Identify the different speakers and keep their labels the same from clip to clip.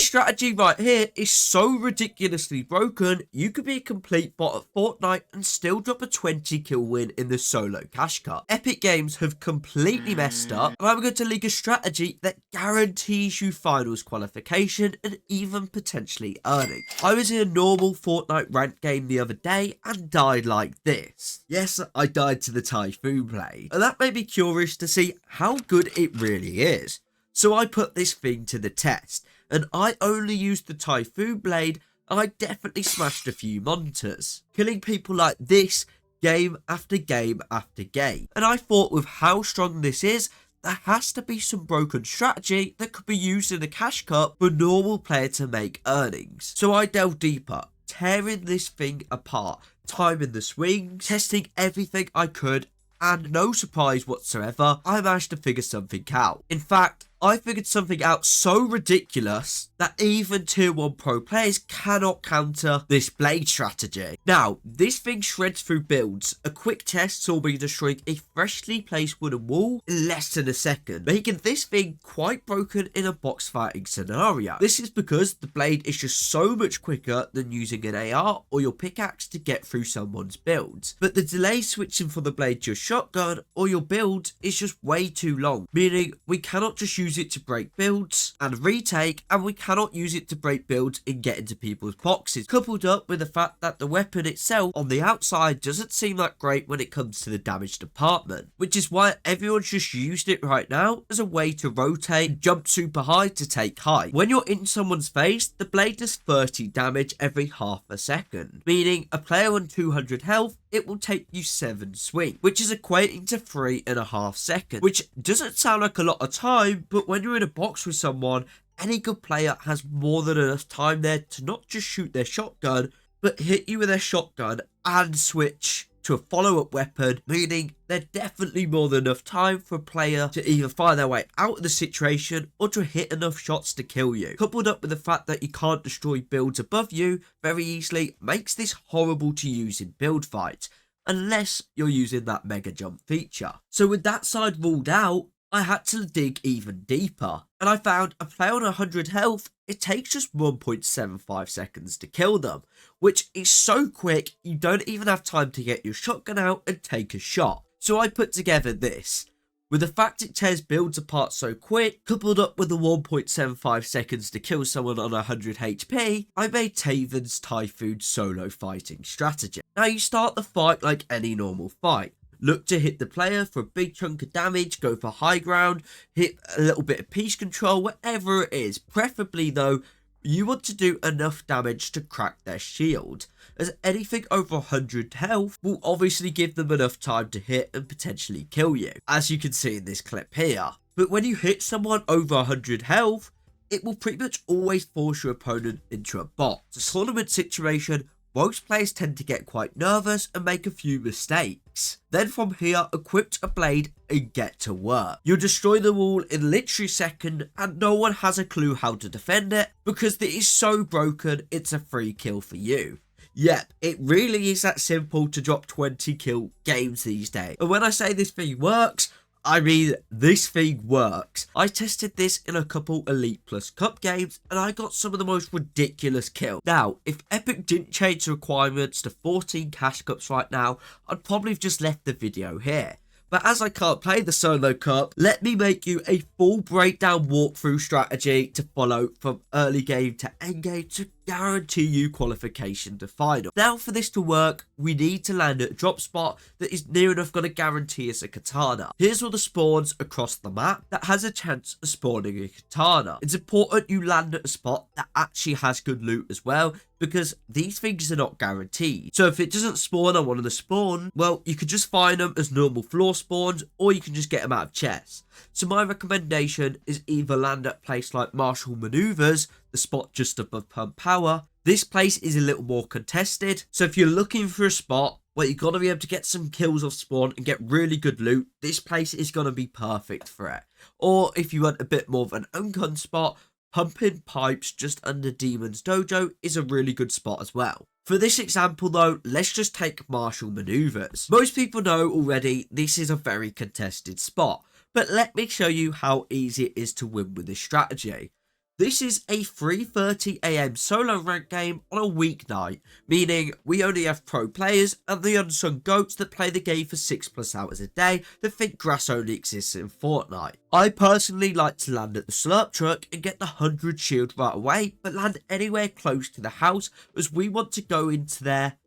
Speaker 1: strategy right here is so ridiculously broken, you could be a complete bot at Fortnite and still drop a 20 kill win in the solo cash cup. Epic Games have completely messed up, and I'm going to leak a strategy that guarantees you finals qualification and even potentially earning. I was in a normal Fortnite ranked game the other day and died like this. Yes, I died to the Typhoon blade, and that made me curious to see how good it really is. So I put this thing to the test, and I only used the Typhoon blade, and I definitely smashed a few monitors, killing people like this game after game after game. And I thought, with how strong this is, there has to be some broken strategy that could be used in the cash cup for normal player to make earnings. So I delved deeper, tearing this thing apart, timing the swings, testing everything I could, and no surprise whatsoever, I managed to figure something out. In fact, I figured something out so ridiculous that even tier 1 pro players cannot counter this blade strategy. Now, this thing shreds through builds. A quick test saw me destroying a freshly placed wooden wall in less than a second, making this thing quite broken in a box fighting scenario. This is because the blade is just so much quicker than using an AR or your pickaxe to get through someone's builds. But the delay switching from the blade to your shotgun or your build is just way too long, meaning we cannot just use it to break builds and retake, and we cannot use it to break builds and get into people's boxes, coupled up with the fact that the weapon itself on the outside doesn't seem that great when it comes to the damage department, which is why everyone's just used it right now as a way to rotate, jump super high to take high. When you're in someone's face, the blade does 30 damage every half a second, meaning a player on 200 health, it will take you 7 swings, which is equating to 3.5 seconds, which doesn't sound like a lot of time, but when you're in a box with someone, any good player has more than enough time there to not just shoot their shotgun, but hit you with their shotgun and switch to a follow-up weapon, meaning there's definitely more than enough time for a player to either find their way out of the situation or to hit enough shots to kill you. Coupled up with the fact that you can't destroy builds above you very easily makes this horrible to use in build fights, unless you're using that mega jump feature. So with that side ruled out, I had to dig even deeper, and I found a player on 100 health, it takes just 1.75 seconds to kill them, which is so quick you don't even have time to get your shotgun out and take a shot. So I put together this. With the fact it tears builds apart so quick, coupled up with the 1.75 seconds to kill someone on 100 HP, I made Taven's Typhoon solo fighting strategy. Now you start the fight like any normal fight. Look to hit the player for a big chunk of damage, go for high ground, hit a little bit of piece control, whatever it is. Preferably though, you want to do enough damage to crack their shield, as anything over 100 health will obviously give them enough time to hit and potentially kill you, as you can see in this clip here. But when you hit someone over 100 health, it will pretty much always force your opponent into a bot. It's a tournament situation. Most players tend to get quite nervous and make a few mistakes. Then from here, equip a blade and get to work. You'll destroy the wall in literally a second, and no one has a clue how to defend it because it is so broken it's a free kill for you. Yep, it really is that simple to drop 20 kill games these days. And when I say this thing works, I mean, this thing works. I tested this in a couple Elite Plus Cup games and I got some of the most ridiculous kills. Now, if Epic didn't change the requirements to 14 cash cups right now, I'd probably have just left the video here. But as I can't play the solo cup, let me make you a full breakdown walkthrough strategy to follow from early game to end game to guarantee you qualification to final. Now for this to work, we need to land at a drop spot that is near enough going to guarantee us a katana. Here's all the spawns across the map that has a chance of spawning a katana. It's important you land at a spot that actually has good loot as well, because these things are not guaranteed. So if it doesn't spawn on one of the spawn, well, you could just find them as normal floor spawns, or you can just get them out of chests. So my recommendation is either land at a place like Marshall Maneuvers, the spot just above Pump Power. This place is a little more contested, so if you're looking for a spot where you've got to be able to get some kills off spawn and get really good loot, this place is going to be perfect for it. Or if you want a bit more of an uncon spot, Pumping Pipes just under Demon's Dojo is a really good spot as well. For this example though, let's just take Marshall Maneuvers. Most people know already this is a very contested spot, but let me show you how easy it is to win with this strategy. This is a 3:30 AM solo rank game on a weeknight, meaning we only have pro players and the unsung goats that play the game for 6+ hours a day that think grass only exists in Fortnite. I personally like to land at the slurp truck and get the 100 shield right away, but land anywhere close to the house as we want to go into there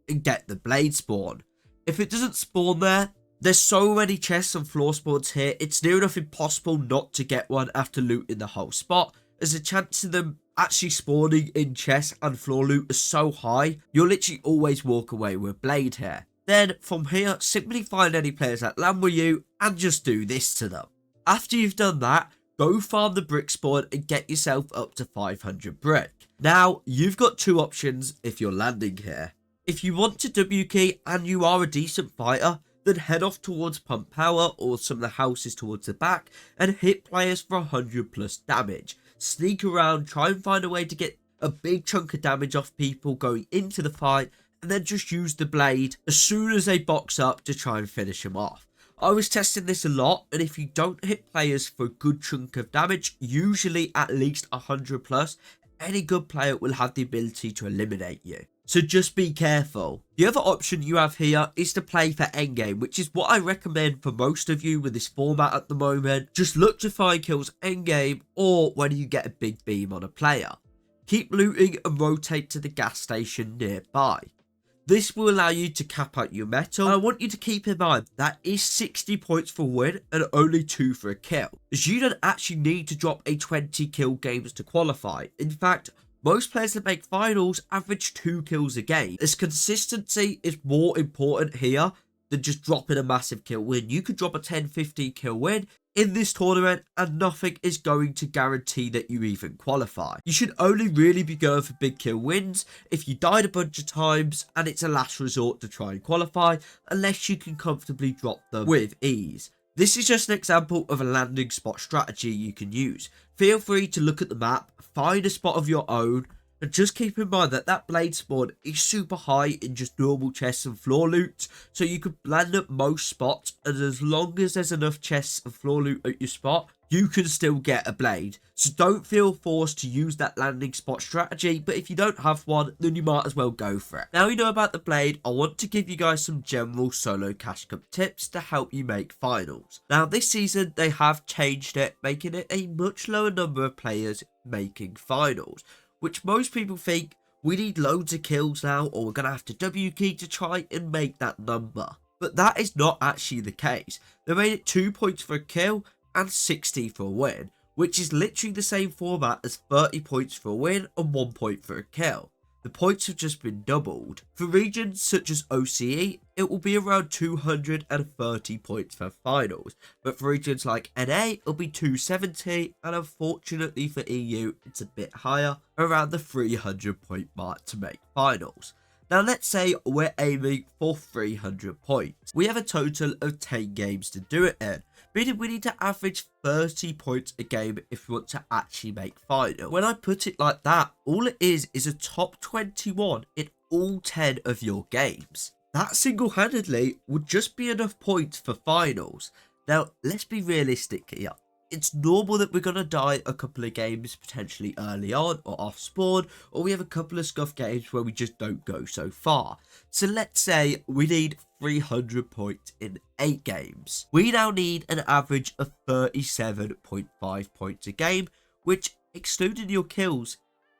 Speaker 1: and get the blade spawn. If it doesn't spawn there, there's so many chests and floor spawns here, it's near enough impossible not to get one after looting the whole spot, as the chance of them actually spawning in chests and floor loot is so high, you'll literally always walk away with blade here. Then from here, simply find any players that land with you and just do this to them. After you've done that, go farm the brick spawn and get yourself up to 500 brick. Now, you've got two options if you're landing here. If you want to W key and you are a decent fighter, then head off towards Pump Power or some of the houses towards the back and hit players for 100+ damage. Sneak around, try and find a way to get a big chunk of damage off people going into the fight, and then just use the blade as soon as they box up to try and finish them off. I was testing this a lot, and if you don't hit players for a good chunk of damage, usually at least 100+, any good player will have the ability to eliminate you. So just be careful. The other option you have here is to play for endgame, which is what I recommend for most of you with this format at the moment. Just look to find kills endgame or when you get a big beam on a player. Keep looting and rotate to the gas station nearby. This will allow you to cap out your metal. And I want you to keep in mind that is 60 points for a win and only 2 for a kill, as you don't actually need to drop a 20 kill games to qualify. In fact, most players that make finals average 2 kills a game, as consistency is more important here than just dropping a massive kill win. You could drop a 10-15 kill win in this tournament and nothing is going to guarantee that you even qualify. You should only really be going for big kill wins if you died a bunch of times and it's a last resort to try and qualify, unless you can comfortably drop them with ease. This is just an example of a landing spot strategy you can use. Feel free to look at the map, find a spot of your own, and just keep in mind that that blade spawn is super high in just normal chests and floor loot, so you could land at most spots, and as long as there's enough chests and floor loot at your spot, you can still get a blade. So don't feel forced to use that landing spot strategy, but if you don't have one, then you might as well go for it. Now you know about the blade, I want to give you guys some general solo cash cup tips to help you make finals. Now this season, they have changed it, making it a much lower number of players making finals, which most people think we need loads of kills now or we're going to have to W key to try and make that number. But that is not actually the case. They made it 2 points for a kill and 60 for a win, which is literally the same format as 30 points for a win and 1 point for a kill. The points have just been doubled. For regions such as OCE, it will be around 230 points for finals, but for regions like NA, it'll be 270, and unfortunately for EU, it's a bit higher, around the 300 point mark to make finals. Now let's say we're aiming for 300 points. We have a total of 10 games to do it in, meaning we need to average 30 points a game if we want to actually make final. When I put it like that, all it is a top 21 in all 10 of your games. That single-handedly would just be enough points for finals. Now, let's be realistic here. It's normal that we're going to die a couple of games potentially early on or off spawn, or we have a couple of scuff games where we just don't go so far. So let's say we need 300 points in 8 games. We now need an average of 37.5 points a game, which, excluding your kills,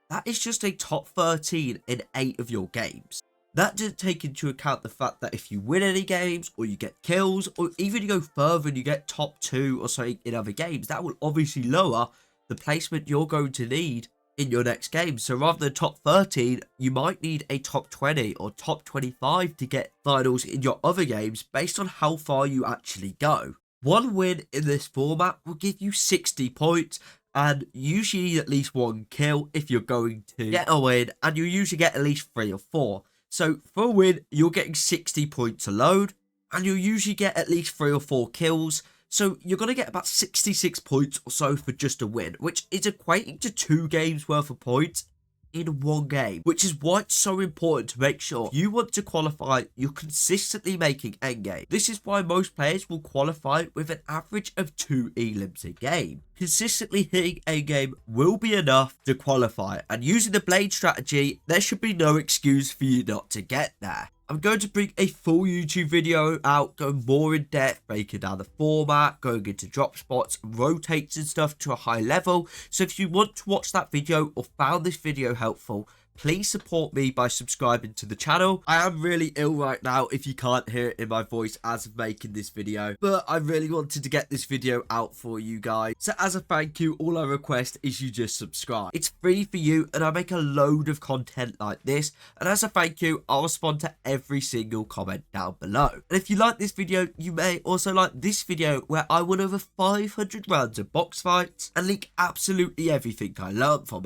Speaker 1: that is just a top 13 in 8 of your games. That didn't take into account the fact that if you win any games, or you get kills, or even you go further and you get top 2 or something in other games, that will obviously lower the placement you're going to need in your next game. So rather than top 13, you might need a top 20 or top 25 to get finals in your other games based on how far you actually go. One win in this format will give you 60 points, and usually need at least 1 kill if you're going to get a win, and you usually get at least 3 or 4. So for a win, you're getting 60 points alone, and you'll usually get at least 3 or 4 kills. So you're going to get about 66 points or so for just a win, which is equating to 2 games worth of points in one game, which is why it's so important to make sure you want to qualify, you're consistently making endgame. This is why most players will qualify with an average of 2 elims a game. Consistently hitting endgame will be enough to qualify, and using the blade strategy, there should be no excuse for you not to get there. I'm going to bring a full YouTube video out, going more in depth, breaking down the format, going into drop spots, rotates and stuff to a high level. So if you want to watch that video or found this video helpful, please support me by subscribing to the channel. I am really ill right now if you can't hear it in my voice as of making this video, but I really wanted to get this video out for you guys. So as a thank you, all I request is you just subscribe. It's free for you and I make a load of content like this, and as a thank you, I'll respond to every single comment down below. And if you like this video, you may also like this video where I won over 500 rounds of box fights and leak absolutely everything I learned from it.